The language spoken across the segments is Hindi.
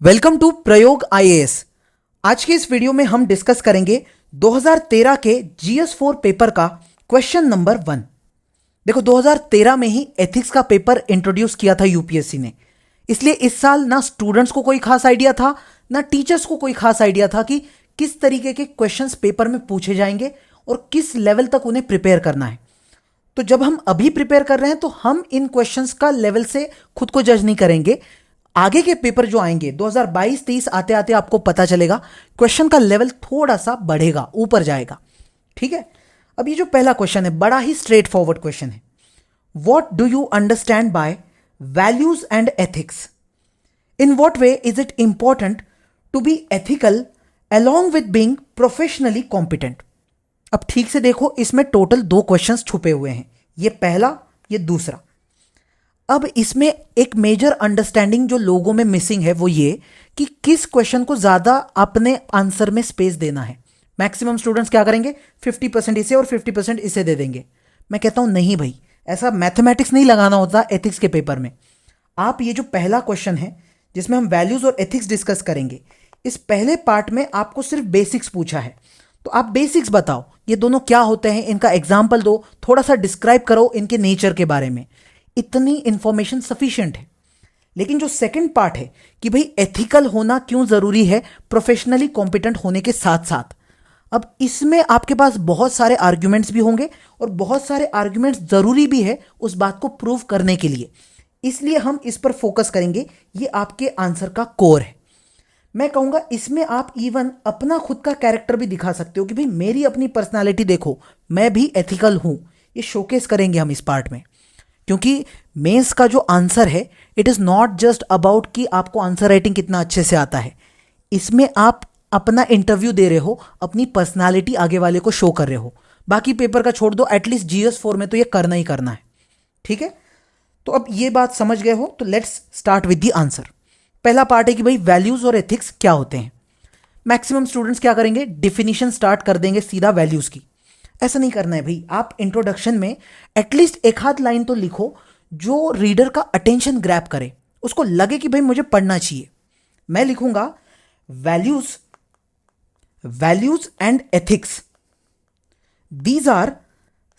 वेलकम टू प्रयोग आईएएस। आज के इस वीडियो में हम डिस्कस करेंगे 2013 के जीएस 4 पेपर का क्वेश्चन नंबर 1। देखो 2013 में ही एथिक्स का पेपर इंट्रोड्यूस किया था यूपीएससी ने, इसलिए इस साल ना स्टूडेंट्स को कोई खास आइडिया था ना टीचर्स को कोई खास आइडिया था कि किस तरीके के क्वेश्चंस पेपर में पूछे जाएंगे और किस लेवल तक उन्हें प्रिपेयर करना है। तो जब हम अभी प्रिपेयर कर रहे हैं तो हम इन क्वेश्चंस का लेवल से खुद को जज नहीं करेंगे। आगे के पेपर जो आएंगे 2022-23 आते आते आपको पता चलेगा क्वेश्चन का लेवल थोड़ा सा बढ़ेगा, ऊपर जाएगा। ठीक है, अब ये जो पहला क्वेश्चन है बड़ा ही स्ट्रेट फॉरवर्ड क्वेश्चन है। What do you understand by values and ethics? In what way is it important to be ethical along with being professionally competent? अब ठीक से देखो, इसमें टोटल 2 क्वेश्चंस छुपे हुए हैं, ये पहला ये दूसरा। अब इसमें एक मेजर अंडरस्टैंडिंग जो लोगों में मिसिंग है वो ये कि किस क्वेश्चन को ज्यादा अपने आंसर में स्पेस देना है। मैक्सिमम स्टूडेंट्स क्या करेंगे, 50% इसे और 50% इसे दे देंगे। मैं कहता हूं नहीं भाई, ऐसा मैथमेटिक्स नहीं लगाना होता एथिक्स के पेपर में। आप ये जो पहला क्वेश्चन है जिसमें हम वैल्यूज और एथिक्स डिस्कस करेंगे, इस पहले पार्ट में आपको सिर्फ बेसिक्स पूछा है, तो आप बेसिक्स बताओ ये दोनों क्या होते हैं, इनका एग्जाम्पल दो, थोड़ा सा डिस्क्राइब करो इनके नेचर के बारे में। इतनी इंफॉर्मेशन सफिशिएंट है। लेकिन जो सेकंड पार्ट है कि भाई एथिकल होना क्यों जरूरी है प्रोफेशनली कॉम्पिटेंट होने के साथ साथ, अब इसमें आपके पास बहुत सारे आर्ग्यूमेंट्स भी होंगे और बहुत सारे आर्ग्यूमेंट्स जरूरी भी है उस बात को प्रूव करने के लिए। इसलिए हम इस पर फोकस करेंगे, ये आपके आंसर का कोर है। मैं कहूंगा इसमें आप इवन अपना खुद का कैरेक्टर भी दिखा सकते हो कि भाई मेरी अपनी पर्सनालिटी देखो, मैं भी एथिकल हूं। ये शोकेस करेंगे हम इस पार्ट में, क्योंकि मेंस का जो आंसर है it is not just about कि आपको आंसर राइटिंग कितना अच्छे से आता है। इसमें आप अपना इंटरव्यू दे रहे हो, अपनी पर्सनालिटी आगे वाले को शो कर रहे हो। बाकी पेपर का छोड़ दो, एटलीस्ट जीएस 4 में तो ये करना ही करना है। ठीक है, तो अब ये बात समझ गए हो तो let's start with the answer. पहला पार्ट है कि भाई वैल्यूज और एथिक्स क्या होते हैं। मैक्सिमम स्टूडेंट्स क्या करेंगे, डिफिनीशन स्टार्ट कर देंगे सीधा वैल्यूज की। ऐसा नहीं करना है भाई, आप इंट्रोडक्शन में एटलीस्ट एक हाथ लाइन तो लिखो जो रीडर का अटेंशन ग्रैब करे, उसको लगे कि भाई मुझे पढ़ना चाहिए। मैं लिखूंगा values and ethics, these are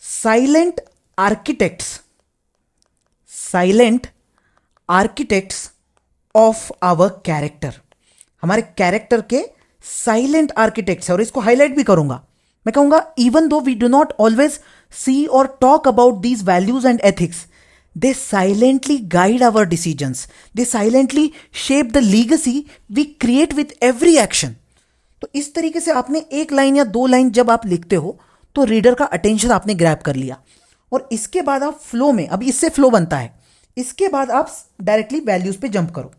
silent architects of our character. हमारे कैरेक्टर के साइलेंट आर्किटेक्ट्स है, और इसको हाईलाइट भी करूंगा। मैं कहूंगा even though we do not always see और talk about these values and ethics, they silently guide our decisions, they silently shape the legacy we create with every action. तो इस तरीके से आपने एक लाइन या 2 लाइन जब आप लिखते हो तो रीडर का अटेंशन आपने ग्रैब कर लिया, और इसके बाद आप फ्लो में, अब इससे फ्लो बनता है, इसके बाद आप डायरेक्टली वैल्यूज पे जंप करो।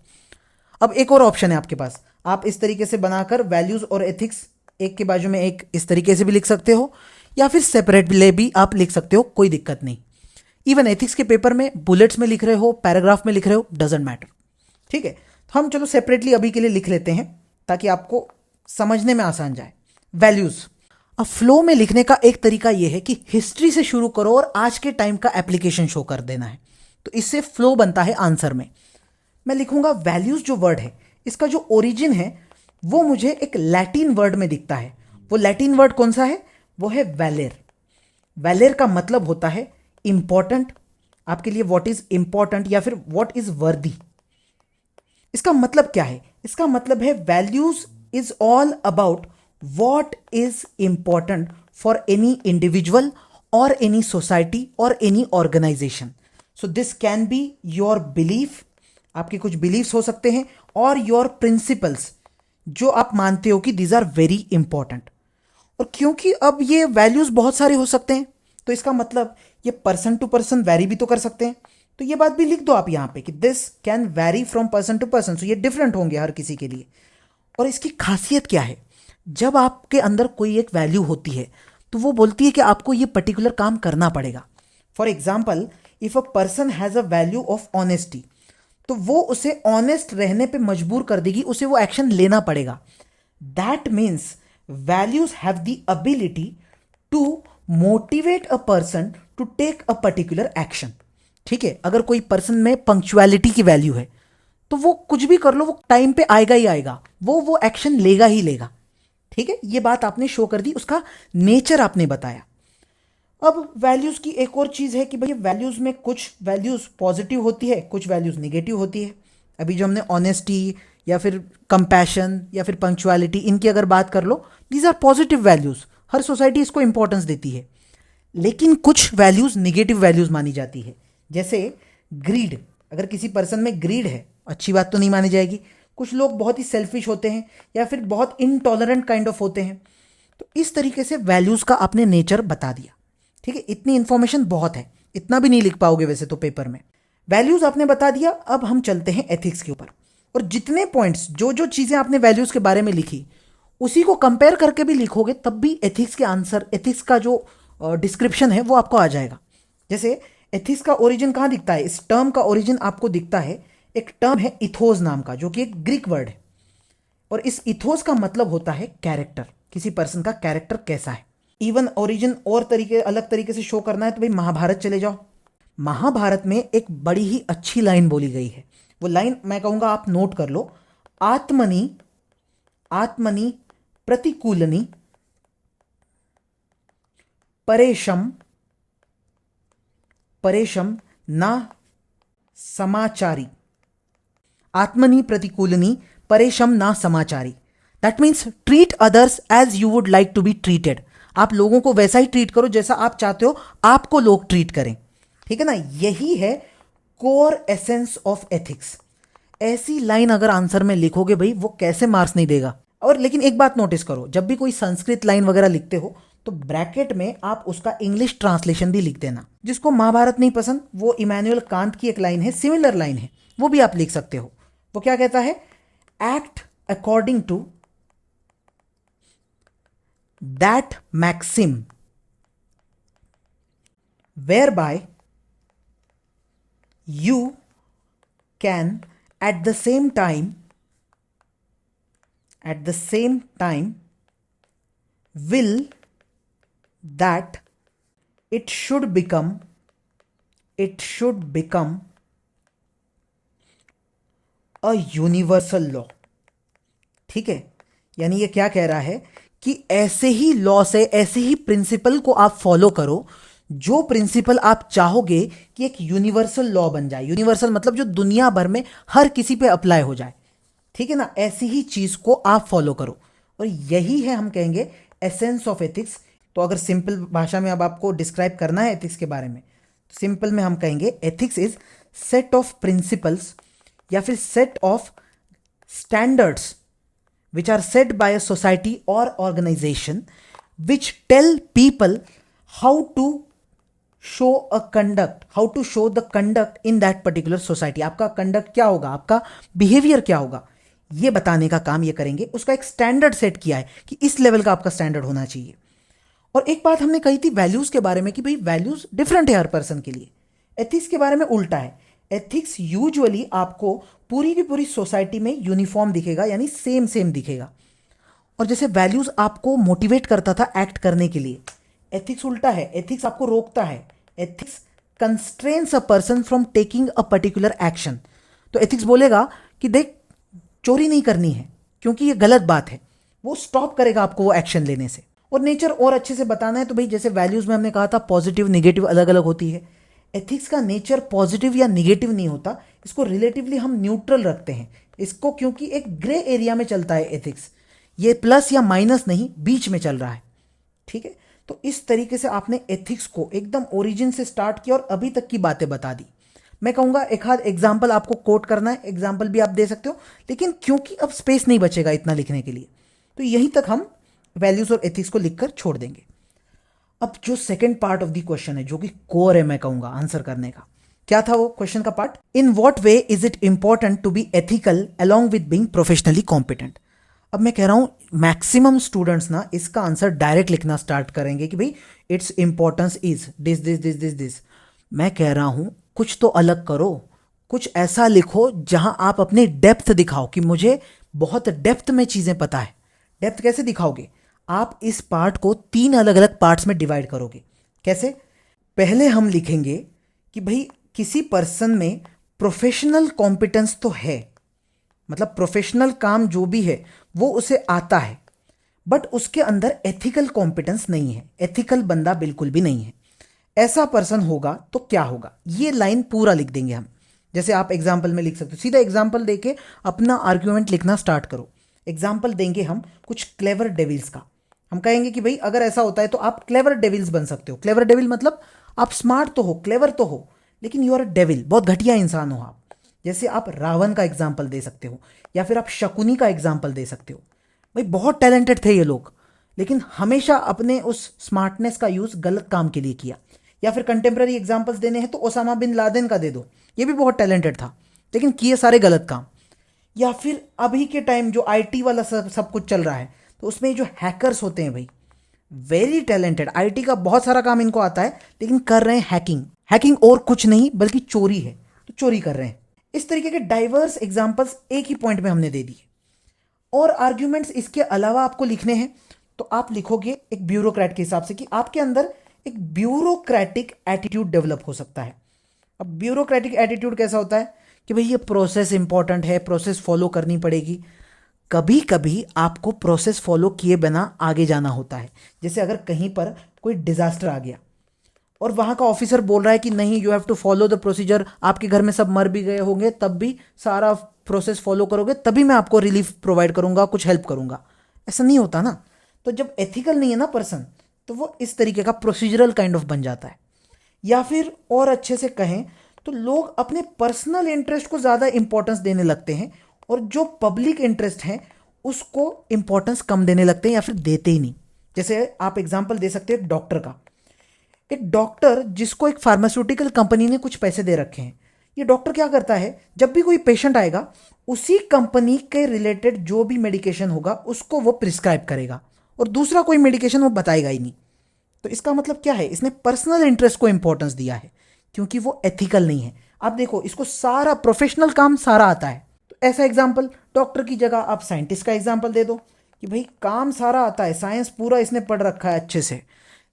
अब एक और ऑप्शन है आपके पास, आप इस तरीके से बनाकर वैल्यूज और एथिक्स एक के बाजू में एक इस तरीके से भी लिख सकते हो, या फिर सेपरेटली भी आप लिख सकते हो, कोई दिक्कत नहीं। इवन एथिक्स के पेपर में बुलेट्स में लिख रहे हो, पैराग्राफ में लिख रहे हो, डजेंट मैटर। ठीक है, तो हम चलो सेपरेटली अभी के लिए लिख लेते हैं ताकि आपको समझने में आसान जाए। वैल्यूज, अब फ्लो में लिखने का एक तरीका यह है कि हिस्ट्री से शुरू करो और आज के टाइम का एप्लीकेशन शो कर देना है, तो इससे फ्लो बनता है आंसर में। मैं लिखूंगा वैल्यूज जो वर्ड है इसका जो ओरिजिन है वो मुझे एक लैटिन वर्ड में दिखता है। वो लैटिन वर्ड कौन सा है, वो है वैलेर। वैलेर का मतलब होता है इंपॉर्टेंट। आपके लिए व्हाट इज इंपॉर्टेंट या फिर व्हाट इज वर्दी। इसका मतलब क्या है, इसका मतलब है values is all about what is important for any individual और एनी सोसाइटी और any organisation. So this can be your belief, आपके कुछ बिलीव्स हो सकते हैं, और योर प्रिंसिपल्स जो आप मानते हो कि दीज आर वेरी इंपॉर्टेंट। और क्योंकि अब ये वैल्यूज बहुत सारे हो सकते हैं तो इसका मतलब ये पर्सन टू पर्सन वैरी भी तो कर सकते हैं। तो ये बात भी लिख दो आप यहां पे कि this can vary from person to person, so ये डिफरेंट होंगे हर किसी के लिए। और इसकी खासियत क्या है, जब आपके अंदर कोई एक वैल्यू होती है तो वो बोलती है कि आपको ये पर्टिकुलर काम करना पड़ेगा। For example, if a person has a value of honesty, तो वो उसे ऑनेस्ट रहने पे मजबूर कर देगी, उसे वो एक्शन लेना पड़ेगा। That means values have the ability to motivate a person to take a particular action. ठीक है, अगर कोई पर्सन में पंक्चुअलिटी की वैल्यू है तो वो कुछ भी कर लो, वो टाइम पे आएगा ही आएगा, वो एक्शन लेगा ही लेगा। ठीक है, ये बात आपने शो कर दी, उसका नेचर आपने बताया। अब वैल्यूज की एक और चीज है कि भाई वैल्यूज में कुछ वैल्यूज पॉजिटिव होती है, कुछ वैल्यूज निगेटिव होती है। अभी जो हमने ऑनेस्टी या फिर कंपैशन या फिर पंक्चुअलिटी, इनकी अगर बात कर लो, दीज आर पॉजिटिव वैल्यूज, हर सोसाइटी इसको इंपॉर्टेंस देती है। लेकिन कुछ वैल्यूज निगेटिव वैल्यूज मानी जाती है, जैसे ग्रीड। अगर किसी पर्सन में ग्रीड है, अच्छी बात तो नहीं मानी जाएगी। कुछ लोग बहुत ही सेल्फिश होते हैं या फिर बहुत इनटॉलरेंट काइंड ऑफ होते हैं। तो इस तरीके से वैल्यूज का आपने नेचर बता दिया। ठीक है, इतनी इंफॉर्मेशन बहुत है, इतना भी नहीं लिख पाओगे वैसे तो पेपर में। वैल्यूज आपने बता दिया, अब हम चलते हैं एथिक्स के ऊपर। और जितने पॉइंट्स, जो जो चीजें आपने वैल्यूज के बारे में लिखी, उसी को कंपेयर करके भी लिखोगे तब भी एथिक्स के आंसर, एथिक्स का जो डिस्क्रिप्शन है वो आपको आ जाएगा। जैसे एथिक्स का ओरिजिन कहाँ दिखता है, इस टर्म का ओरिजिन आपको दिखता है, एक टर्म है इथोस नाम का, जो कि एक ग्रीक वर्ड है। और इस इथोस का मतलब होता है कैरेक्टर, किसी पर्सन का कैरेक्टर कैसा है। इवन ओरिजिन और तरीके, अलग तरीके से शो करना है तो भाई महाभारत चले जाओ। महाभारत में एक बड़ी ही अच्छी लाइन बोली गई है, वो लाइन मैं कहूंगा आप नोट कर लो। आत्मनि आत्मनि प्रतिकूलनि परेशम परेशम ना समाचारी। आत्मनि प्रतिकूलनि परेशम ना समाचारी, that means treat others as you would like to be treated. आप लोगों को वैसा ही ट्रीट करो जैसा आप चाहते हो आपको लोग ट्रीट करें। ठीक है ना, यही है कोर एसेंस ऑफ एथिक्स। ऐसी लाइन अगर आंसर में लिखोगे भाई, वो कैसे मार्क्स नहीं देगा। और लेकिन एक बात नोटिस करो, जब भी कोई संस्कृत लाइन वगैरह लिखते हो तो ब्रैकेट में आप उसका इंग्लिश ट्रांसलेशन भी लिख देना। जिसको महाभारत नहीं पसंद, वो इमैनुअल कांट की एक लाइन है, सिमिलर लाइन है, वो भी आप लिख सकते हो। वो क्या कहता है, act according to that maxim whereby you can at the same time will that it should become a universal law। ठीक है, यानी ये क्या कह रहा है कि ऐसे ही लॉ से, ऐसे ही प्रिंसिपल को आप फॉलो करो, जो प्रिंसिपल आप चाहोगे कि एक यूनिवर्सल लॉ बन जाए। यूनिवर्सल मतलब जो दुनिया भर में हर किसी पे अप्लाई हो जाए। ठीक है ना, ऐसी ही चीज को आप फॉलो करो। और यही है, हम कहेंगे, एसेंस ऑफ एथिक्स। तो अगर सिंपल भाषा में अब आपको डिस्क्राइब करना है एथिक्स के बारे में, तो सिंपल में हम कहेंगे ethics is set of principles या फिर set of standards which are set by a society or organization which tell people how to show the conduct in that particular society। आपका कंडक्ट क्या होगा, आपका बिहेवियर क्या होगा, ये बताने का काम ये करेंगे। उसका एक स्टैंडर्ड सेट किया है कि इस लेवल का आपका स्टैंडर्ड होना चाहिए। और एक बात हमने कही थी वैल्यूज के बारे में कि भाई वैल्यूज डिफरेंट है हर पर्सन के लिए। एथिक्स के बारे में उल्टा है, एथिक्स यूजुअली आपको पूरी की पूरी सोसाइटी में यूनिफॉर्म दिखेगा, यानी सेम सेम दिखेगा। और जैसे वैल्यूज आपको मोटिवेट करता था एक्ट करने के लिए, एथिक्स उल्टा है, एथिक्स आपको रोकता है। Ethics constrains a person from taking a particular action. तो एथिक्स बोलेगा कि देख, चोरी नहीं करनी है क्योंकि ये गलत बात है, वो स्टॉप करेगा आपको वो एक्शन लेने से। और नेचर और अच्छे से बताना है तो भाई जैसे वैल्यूज में हमने कहा था पॉजिटिव निगेटिव अलग अलग होती है, एथिक्स का नेचर पॉजिटिव या निगेटिव नहीं होता, इसको रिलेटिवली हम न्यूट्रल रखते हैं इसको, क्योंकि एक ग्रे एरिया में चलता है एथिक्स, ये प्लस या माइनस नहीं, बीच में चल रहा है। ठीक है, तो इस तरीके से आपने एथिक्स को एकदम ओरिजिन से स्टार्ट किया और अभी तक की बातें बता दी। मैं कहूंगा एक आध एग्जाम्पल आपको कोट करना है, एग्जाम्पल भी आप दे सकते हो, लेकिन क्योंकि अब स्पेस नहीं बचेगा इतना लिखने के लिए, तो यहीं तक हम वैल्यूज और एथिक्स को लिखकर छोड़ देंगे। अब जो second part of the question है, जो कि कोर है, मैं कहूंगा आंसर करने का, क्या था वो क्वेश्चन का part, in what way is it important to be ethical along with being professionally competent. अब मैं कह रहा हूं मैक्सिमम स्टूडेंट्स ना इसका आंसर डायरेक्ट लिखना स्टार्ट करेंगे कि भाई its importance is this this this this this. मैं कह रहा हूं कुछ तो अलग करो, कुछ ऐसा लिखो जहां आप अपनी डेप्थ दिखाओ कि मुझे बहुत डेप्थ में चीजें पता है। डेप्थ कैसे दिखाओगे, आप इस पार्ट को 3 अलग अलग पार्ट्स में डिवाइड करोगे। कैसे, पहले हम लिखेंगे कि भाई किसी पर्सन में प्रोफेशनल कॉम्पिटेंस तो है, मतलब प्रोफेशनल काम जो भी है वो उसे आता है, बट उसके अंदर एथिकल कॉम्पिटेंस नहीं है, एथिकल बंदा बिल्कुल भी नहीं है, ऐसा पर्सन होगा तो क्या होगा? ये लाइन पूरा लिख देंगे हम। जैसे आप एग्जाम्पल में लिख सकते हो, सीधा एग्जाम्पल देके अपना आर्ग्यूमेंट लिखना स्टार्ट करो। एग्जाम्पल देंगे हम कुछ क्लेवर डेविल्स का। हम कहेंगे कि भाई अगर ऐसा होता है तो आप क्लेवर डेविल्स बन सकते हो। क्लेवर डेविल मतलब आप स्मार्ट तो हो, क्लेवर तो हो, लेकिन यू आर अ डेविल, बहुत घटिया इंसान हो आप। जैसे आप रावण का एग्जाम्पल दे सकते हो, या फिर आप शकुनी का एग्जाम्पल दे सकते हो। भाई बहुत टैलेंटेड थे ये लोग, लेकिन हमेशा अपने उस स्मार्टनेस का यूज गलत काम के लिए किया। या फिर कंटेम्प्रेरी एग्जाम्पल्स देने हैं तो ओसामा बिन लादेन का दे दो, ये भी बहुत टैलेंटेड था, लेकिन किए सारे गलत काम। या फिर अभी के टाइम जो आईटी वाला सब कुछ चल रहा है, तो उसमें जो हैकर्स होते हैं भाई, वेरी टैलेंटेड, आईटी का बहुत सारा काम इनको आता है, लेकिन कर रहे हैं हैकिंग। हैकिंग और कुछ नहीं बल्कि चोरी है, तो चोरी कर रहे हैं। इस तरीके के डाइवर्स एग्जाम्पल्स एक ही पॉइंट में हमने दे दिए। और आर्ग्यूमेंट्स इसके अलावा आपको लिखने हैं तो आप लिखोगे एक ब्यूरोक्रेट के हिसाब से कि आपके अंदर एक ब्यूरोक्रेटिक एटीट्यूड डेवलप हो सकता है। अब ब्यूरोक्रेटिक एटीट्यूड कैसा होता है कि भाई ये प्रोसेस इंपॉर्टेंट है, प्रोसेस फॉलो करनी पड़ेगी। कभी कभी आपको प्रोसेस फॉलो किए बिना आगे जाना होता है। जैसे अगर कहीं पर कोई डिजास्टर आ गया और वहां का ऑफिसर बोल रहा है कि नहीं, you have to follow the procedure, आपके घर में सब मर भी गए होंगे तब भी सारा प्रोसेस फॉलो करोगे तभी मैं आपको रिलीफ प्रोवाइड करूंगा, कुछ हेल्प करूंगा। ऐसा नहीं होता ना। तो जब एथिकल नहीं है ना पर्सन, तो वो इस तरीके का प्रोसीजरल काइंड ऑफ बन जाता है। या फिर और अच्छे से कहें तो लोग अपने पर्सनल इंटरेस्ट को ज़्यादा इंपॉर्टेंस देने लगते हैं, और जो पब्लिक इंटरेस्ट है उसको इंपॉर्टेंस कम देने लगते हैं या फिर देते ही नहीं। जैसे आप एग्जाम्पल दे सकते हो एक डॉक्टर का। एक डॉक्टर जिसको एक फार्मास्यूटिकल कंपनी ने कुछ पैसे दे रखे हैं, ये डॉक्टर क्या करता है, जब भी कोई पेशेंट आएगा उसी कंपनी के रिलेटेड जो भी मेडिकेशन होगा उसको वो प्रिस्क्राइब करेगा, और दूसरा कोई मेडिकेशन वो बताएगा ही नहीं। तो इसका मतलब क्या है, इसने पर्सनल इंटरेस्ट को इंपॉर्टेंस दिया है, क्योंकि वो एथिकल नहीं है। आप देखो, इसको सारा प्रोफेशनल काम सारा आता है। तो ऐसा एग्जाम्पल, डॉक्टर की जगह आप साइंटिस्ट का एग्जाम्पल दे दो कि भाई काम सारा आता है, साइंस पूरा इसने पढ़ रखा है अच्छे से,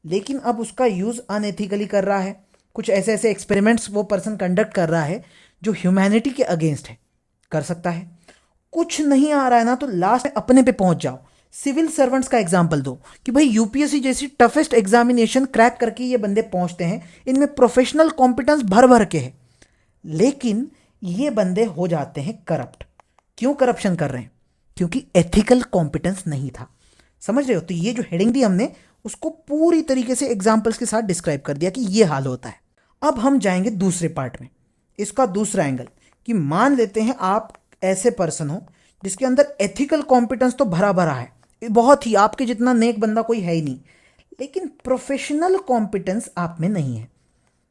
लेकिन अब उसका यूज अनएथिकली कर रहा है। कुछ ऐसे ऐसे एक्सपेरिमेंट्स वो पर्सन कंडक्ट कर रहा है जो ह्यूमैनिटी के अगेंस्ट है। कर सकता है। कुछ नहीं आ रहा है ना, तो लास्ट में अपने पे पहुंच जाओ। सिविल सर्वेंट्स का एग्जाम्पल दो कि भाई यूपीएससी जैसी टफेस्ट एग्जामिनेशन क्रैक करके ये बंदे पहुंचते हैं, इनमें प्रोफेशनल कॉम्पिटेंस भर भर के है, लेकिन ये बंदे हो जाते हैं करप्ट। क्यों करप्शन कर रहे हैं? क्योंकि एथिकल कॉम्पिटेंस नहीं था। समझ रहे हो? तो ये जो हेडिंग दी हमने उसको पूरी तरीके से एग्जाम्पल्स के साथ डिस्क्राइब कर दिया कि ये हाल होता है। अब हम जाएंगे दूसरे पार्ट में, इसका दूसरा एंगल, कि मान लेते हैं आप ऐसे पर्सन हो जिसके अंदर एथिकल कॉम्पिटेंस तो भरा भरा है, बहुत ही, आपके जितना नेक बंदा कोई है ही नहीं, लेकिन प्रोफेशनल कॉम्पिटेंस आप में नहीं है,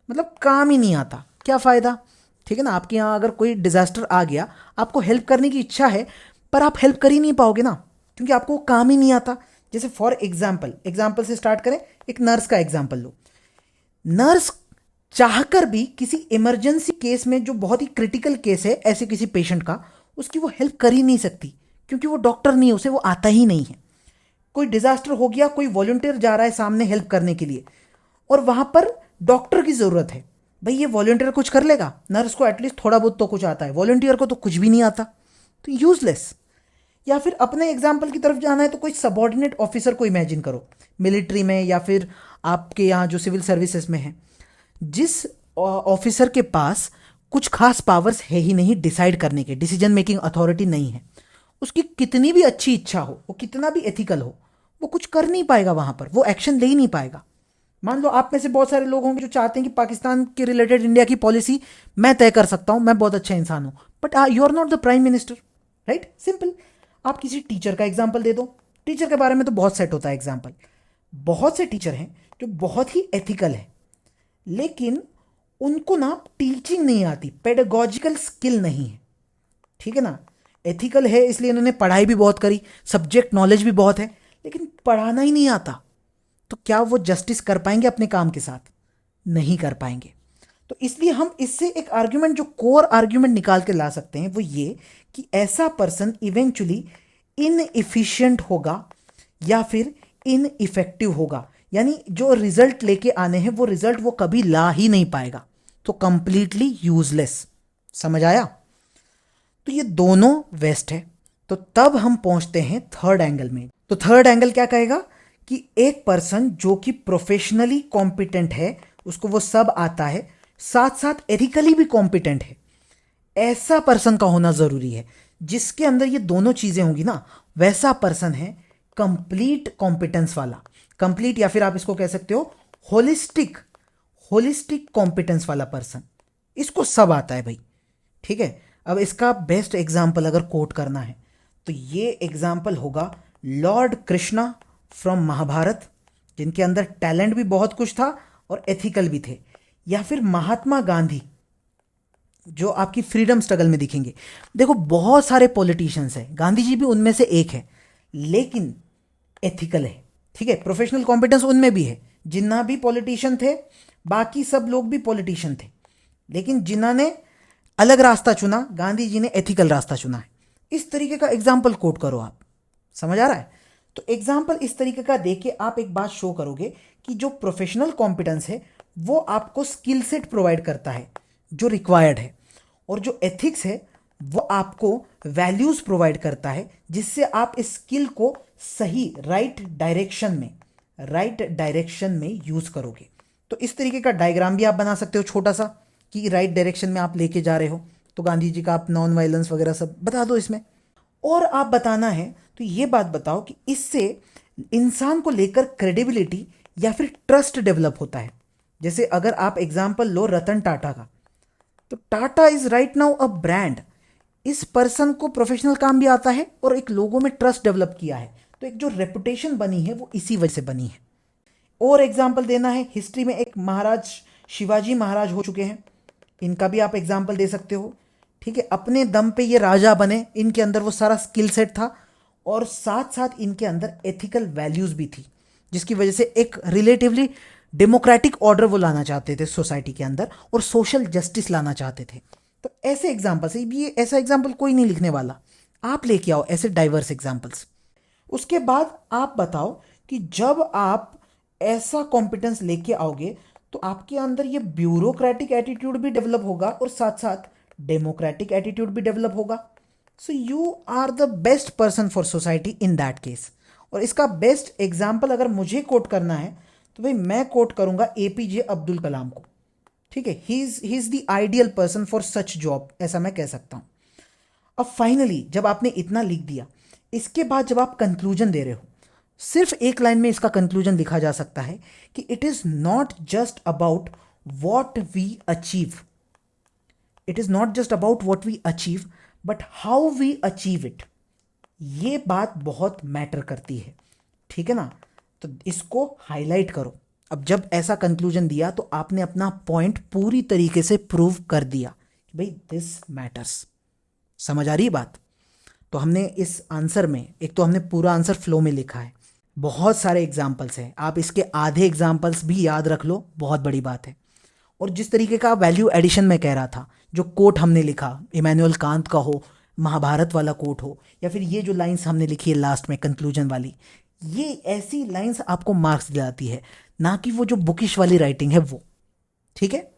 मतलब काम ही नहीं आता। क्या फ़ायदा? ठीक है ना। आपके यहाँ अगर कोई डिजास्टर आ गया, आपको हेल्प करने की इच्छा है, पर आप हेल्प कर ही नहीं पाओगे ना, क्योंकि आपको काम ही नहीं आता। जैसे फॉर एग्जाम्पल से स्टार्ट करें, एक नर्स का एग्जाम्पल लो। नर्स चाहकर भी किसी इमरजेंसी केस में, जो बहुत ही क्रिटिकल केस है ऐसे किसी पेशेंट का, उसकी वो हेल्प कर ही नहीं सकती, क्योंकि वो डॉक्टर नहीं है, उसे वो आता ही नहीं है। कोई डिजास्टर हो गया, कोई वॉलंटियर जा रहा है सामने हेल्प करने के लिए, और वहां पर डॉक्टर की जरूरत है। भाई ये वॉलंटियर कुछ कर लेगा? नर्स को एटलीस्ट थोड़ा बहुत तो कुछ आता है, वॉलंटियर को तो कुछ भी नहीं आता, तो यूजलेस। या फिर अपने एग्जाम्पल की तरफ जाना है तो कोई सबॉर्डिनेट ऑफिसर को इमेजिन करो, मिलिट्री में या फिर आपके यहाँ जो सिविल सर्विसेज में है, जिस ऑफिसर के पास कुछ खास पावर्स है ही नहीं डिसाइड करने के, डिसीजन मेकिंग अथॉरिटी नहीं है, उसकी कितनी भी अच्छी इच्छा हो, वो कितना भी एथिकल हो, वो कुछ कर नहीं पाएगा वहां पर, वो एक्शन ले ही नहीं पाएगा। मान लो आप में से बहुत सारे लोग होंगे जो चाहते हैं कि पाकिस्तान के रिलेटेड इंडिया की पॉलिसी मैं तय कर सकता हूं, मैं बहुत अच्छा इंसान हूं, but you are not the prime minister, right? Simple. आप किसी टीचर का एग्जाम्पल दे दो। टीचर के बारे में तो बहुत सेट होता है एग्जाम्पल। बहुत से टीचर हैं जो बहुत ही एथिकल है, लेकिन उनको ना टीचिंग नहीं आती, पेडागॉजिकल स्किल नहीं है। ठीक है ना। एथिकल है इसलिए इन्होंने पढ़ाई भी बहुत करी, सब्जेक्ट नॉलेज भी बहुत है, लेकिन पढ़ाना ही नहीं आता, तो क्या वो जस्टिस कर पाएंगे अपने काम के साथ? नहीं कर पाएंगे। तो इसलिए हम इससे एक आर्ग्यूमेंट, जो कोर आर्ग्यूमेंट निकाल के ला सकते हैं, वो ये कि ऐसा पर्सन इवेंचुअली इनएफिशिएंट होगा या फिर इनइफेक्टिव होगा, यानी जो रिजल्ट लेके आने हैं वो रिजल्ट वो कभी ला ही नहीं पाएगा, तो कंप्लीटली यूजलेस। समझ आया? तो ये दोनों वेस्ट है। तो तब हम पहुंचते हैं थर्ड एंगल में। तो थर्ड एंगल क्या कहेगा कि एक पर्सन जो कि प्रोफेशनली कॉम्पिटेंट है, उसको वो सब आता है, साथ साथ एथिकली भी कॉम्पिटेंट है, ऐसा पर्सन का होना जरूरी है। जिसके अंदर ये दोनों चीजें होंगी ना, वैसा पर्सन है कंप्लीट कॉम्पिटेंस वाला। कंप्लीट या फिर आप इसको कह सकते हो होलिस्टिक, होलिस्टिक कॉम्पिटेंस वाला पर्सन। इसको सब आता है भाई, ठीक है। अब इसका बेस्ट एग्जाम्पल अगर कोट करना है तो ये एग्जाम्पल होगा लॉर्ड कृष्णा फ्रॉम महाभारत, जिनके अंदर टैलेंट भी बहुत कुछ था और एथिकल भी थे। या फिर महात्मा गांधी, जो आपकी फ्रीडम स्ट्रगल में दिखेंगे। देखो बहुत सारे पॉलिटिशियंस हैं, गांधी जी भी उनमें से एक है, लेकिन एथिकल है, ठीक है। प्रोफेशनल कॉम्पिटेंस उनमें भी है, जिन्ना भी पॉलिटिशियन थे, बाकी सब लोग भी पॉलिटिशियन थे, लेकिन जिन्होंने अलग रास्ता चुना, गांधी जी ने एथिकल रास्ता चुना है। इस तरीके का एग्जाम्पल कोट करो आप, समझ आ रहा है। तो एग्जाम्पल इस तरीके का देके आप एक बात शो करोगे कि जो प्रोफेशनल कॉम्पिटेंस है वो आपको स्किल सेट प्रोवाइड करता है जो रिक्वायर्ड है, और जो एथिक्स है वो आपको वैल्यूज प्रोवाइड करता है, जिससे आप इस स्किल को सही राइट डायरेक्शन में यूज करोगे। तो इस तरीके का डायग्राम भी आप बना सकते हो छोटा सा, कि राइट डायरेक्शन में आप लेके जा रहे हो। तो गांधी जी का आप नॉन वायलेंस वगैरह सब बता दो इसमें। और आप बताना है तो ये बात बताओ कि इससे इंसान को लेकर क्रेडिबिलिटी या फिर ट्रस्ट डेवलप होता है। जैसे अगर आप एग्जाम्पल लो रतन टाटा का, तो Tata is right now a brand. इस पर्सन को प्रोफेशनल काम भी आता है और एक लोगों में ट्रस्ट डेवलप किया है, तो एक जो रेपुटेशन बनी है वो इसी वजह से बनी है। और एग्जाम्पल देना है, हिस्ट्री में एक महाराज शिवाजी महाराज हो चुके हैं, इनका भी आप एग्जाम्पल दे सकते हो, ठीक है। अपने दम पे ये राजा बने, इनके अंदर वो सारा स्किल सेट था, और साथ साथ इनके अंदर एथिकल वैल्यूज भी थी, जिसकी वजह से एक रिलेटिवली डेमोक्रेटिक ऑर्डर वो लाना चाहते थे सोसाइटी के अंदर, और सोशल जस्टिस लाना चाहते थे। तो ऐसे एग्जाम्पल से ये ऐसा एग्जाम्पल कोई नहीं लिखने वाला, आप लेके आओ ऐसे डाइवर्स एग्जाम्पल्स। उसके बाद आप बताओ कि जब आप ऐसा कॉम्पिटेंस लेके आओगे तो आपके अंदर ये ब्यूरोक्रेटिक एटीट्यूड भी डेवलप होगा और साथ साथ डेमोक्रेटिक एटीट्यूड भी डेवलप होगा। So you are the best person for society in that case. और इसका बेस्ट एग्जाम्पल अगर मुझे कोट करना है तो भाई मैं कोट करूंगा एपीजे अब्दुल कलाम को, ठीक है। He is the ideal person for such job, ऐसा मैं कह सकता हूं। अब फाइनली जब आपने इतना लिख दिया, इसके बाद जब आप कंक्लूजन दे रहे हो, सिर्फ एक लाइन में इसका कंक्लूजन लिखा जा सकता है कि it is not just about what we achieve, it is not just about what we achieve but how we achieve it. ये बात बहुत मैटर करती है, ठीक है ना। तो इसको हाईलाइट करो। अब जब ऐसा कंक्लूजन दिया तो आपने अपना पॉइंट पूरी तरीके से प्रूव कर दिया कि भाई दिस मैटर्स। समझ आ रही है बात। तो हमने इस आंसर में, एक तो हमने पूरा आंसर फ्लो में लिखा है, बहुत सारे एग्जाम्पल्स हैं, आप इसके आधे एग्जाम्पल्स भी याद रख लो, बहुत बड़ी बात है। और जिस तरीके का वैल्यू एडिशन में कह रहा था, जो कोट हमने लिखा, इमैनुअल कांत का हो, महाभारत वाला कोट हो, या फिर ये जो लाइंस हमने लिखी है लास्ट में कंक्लूजन वाली, ये ऐसी लाइंस आपको मार्क्स दिलाती है, ना कि वो जो बुकिश वाली राइटिंग है वो, ठीक है।